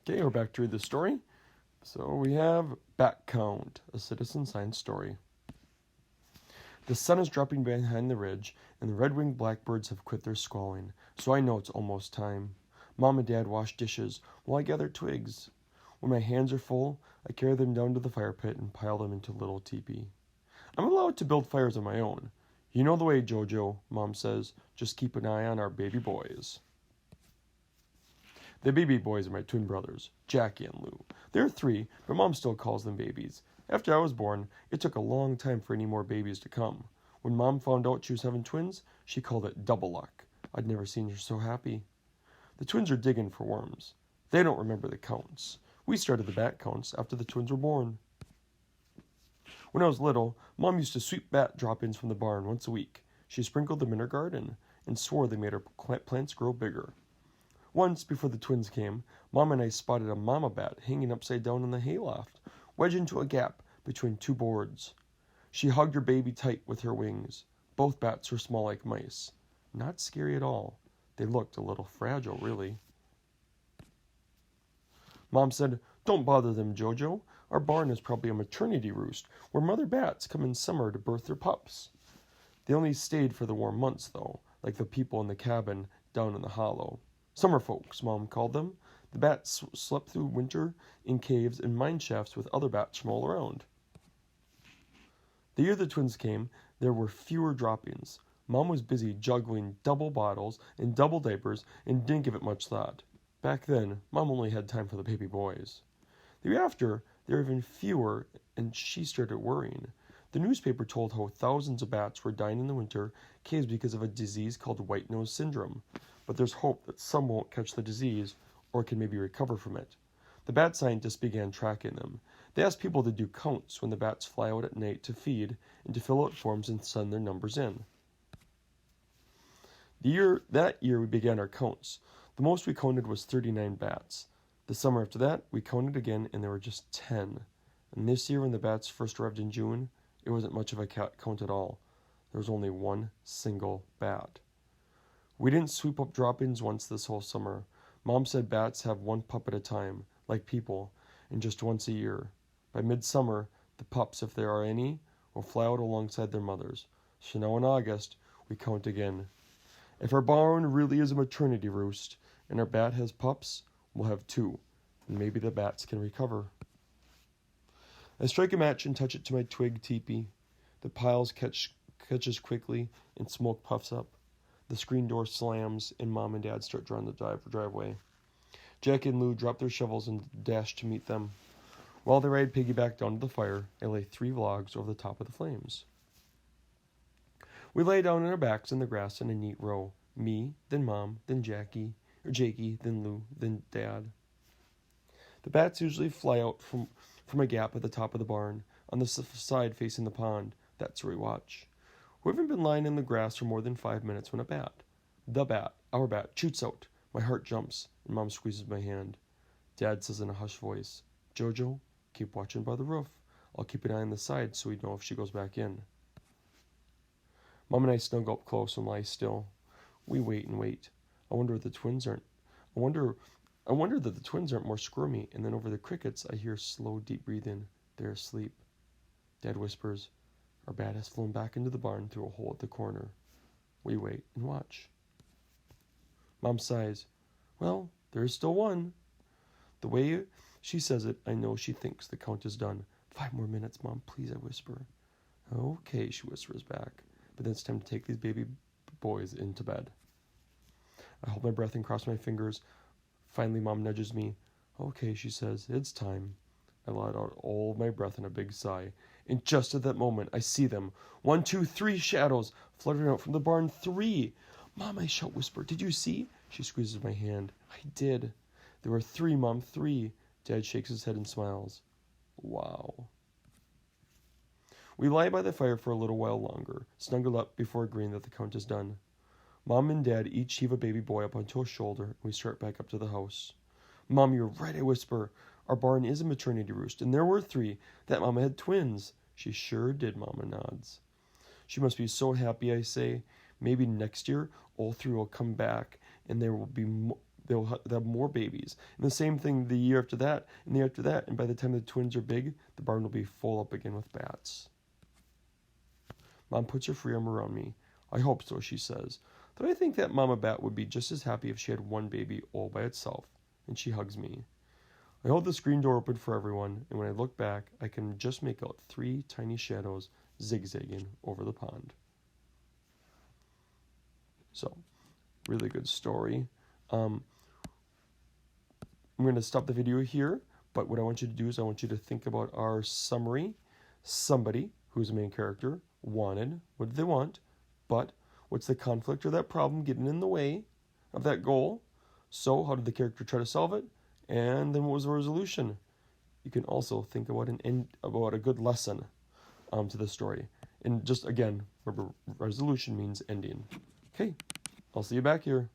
Okay, we're back to read the story. So we have Bat Count, a citizen science story. The sun is dropping behind the ridge, and the red-winged blackbirds have quit their squalling, so I know it's almost time. Mom and Dad wash dishes while I gather twigs. When my hands are full, I carry them down to the fire pit and pile them into a little teepee. I'm allowed to build fires on my own. You know the way, Jojo, Mom says. Just keep an eye on our baby boys. The baby boys are my twin brothers, Jackie and Lou. They're 3, but Mom still calls them babies. After I was born, it took a long time for any more babies to come. When Mom found out she was having twins, she called it double luck. I'd never seen her so happy. The twins are digging for worms. They don't remember the counts. We started the bat counts after the twins were born. When I was little, Mom used to sweep bat drop-ins from the barn once a week. She sprinkled them in her garden and swore they made her plants grow bigger. Once, before the twins came, Mom and I spotted a mama bat hanging upside down in the hayloft, wedged into a gap between 2 boards. She hugged her baby tight with her wings. Both bats were small like mice. Not scary at all. They looked a little fragile, really. Mom said, "Don't bother them, Jojo. Our barn is probably a maternity roost where mother bats come in summer to birth their pups." They only stayed for the warm months, though, like the people in the cabin down in the hollow. Summer folks, Mom called them. The bats slept through winter in caves and mine shafts with other bats from all around. The year the twins came, there were fewer drop-ins. Mom was busy juggling double bottles and double diapers and didn't give it much thought. Back then, Mom only had time for the baby boys. The year after, there were even fewer, and she started worrying. The newspaper told how thousands of bats were dying in the winter caves because of a disease called white nose syndrome. But there's hope that some won't catch the disease or can maybe recover from it. The bat scientists began tracking them. They asked people to do counts when the bats fly out at night to feed and to fill out forms and send their numbers in. That year we began our counts. The most we counted was 39 bats. The summer after that, we counted again and there were just 10. And this year when the bats first arrived in June, it wasn't much of a count at all. There was only one single bat. We didn't sweep up drop-ins once this whole summer. Mom said bats have 1 pup at a time, like people, and just once a year. By midsummer, the pups, if there are any, will fly out alongside their mothers. So now in August, we count again. If our barn really is a maternity roost, and our bat has pups, we'll have 2, and maybe the bats can recover. I strike a match and touch it to my twig teepee. The piles catches quickly, and smoke puffs up. The screen door slams, and Mom and Dad start drawing the driveway. Jack and Lou drop their shovels and dash to meet them. While they ride piggyback down to the fire, I lay 3 logs over the top of the flames. We lay down on our backs in the grass in a neat row. Me, then Mom, then Jakey, then Lou, then Dad. The bats usually fly out from a gap at the top of the barn, on the side facing the pond. That's where we watch. We haven't been lying in the grass for more than 5 minutes when our bat, shoots out. My heart jumps, and Mom squeezes my hand. Dad says in a hushed voice, "Jojo, keep watching by the roof. I'll keep an eye on the side so we know if she goes back in." Mom and I snuggle up close and lie still. We wait and wait. I wonder that the twins aren't more squirmy, and then over the crickets I hear slow, deep breathing. They're asleep. Dad whispers, "Our bat has flown back into the barn through a hole at the corner." We wait and watch. Mom sighs. "Well, there is still one." The way she says it, I know she thinks the count is done. 5 more minutes, Mom, please," I whisper. "Okay," she whispers back. But then it's time to take these baby boys into bed. I hold my breath and cross my fingers. Finally, Mom nudges me. "Okay," she says, "it's time." I let out all of my breath in a big sigh. And just at that moment, I see them. 1, 2, 3 shadows fluttering out from the barn. 3! "Mom," I shout, whisper, "did you see?" She squeezes my hand. "I did. There were 3, Mom, 3. Dad shakes his head and smiles. Wow. We lie by the fire for a little while longer, snuggled up before agreeing that the count is done. Mom and Dad each heave a baby boy up onto a shoulder, and we start back up to the house. "Mom, you're right," I whisper. "Our barn is a maternity roost, and there were 3. That Mama had twins." "She sure did," Mama nods. "She must be so happy," I say. "Maybe next year all 3 will come back, and there will be they'll have more babies. And the same thing the year after that, and the year after that. And by the time the twins are big, the barn will be full up again with bats. Mom puts her free arm around me. I hope so, she says. Though I think that Mama Bat would be just as happy if she had one baby all by itself. And she hugs me. I hold the screen door open for everyone, and when I look back, I can just make out 3 tiny shadows zigzagging over the pond. So, really good story. I'm going to stop the video here, but what I want you to do is I want you to think about our summary. Somebody, who's the main character, wanted, what did they want? But what's the conflict or that problem getting in the way of that goal? So how did the character try to solve it? And then what was the resolution? You can also think about about a good lesson to the story. And just again, remember, resolution means ending. Okay, I'll see you back here.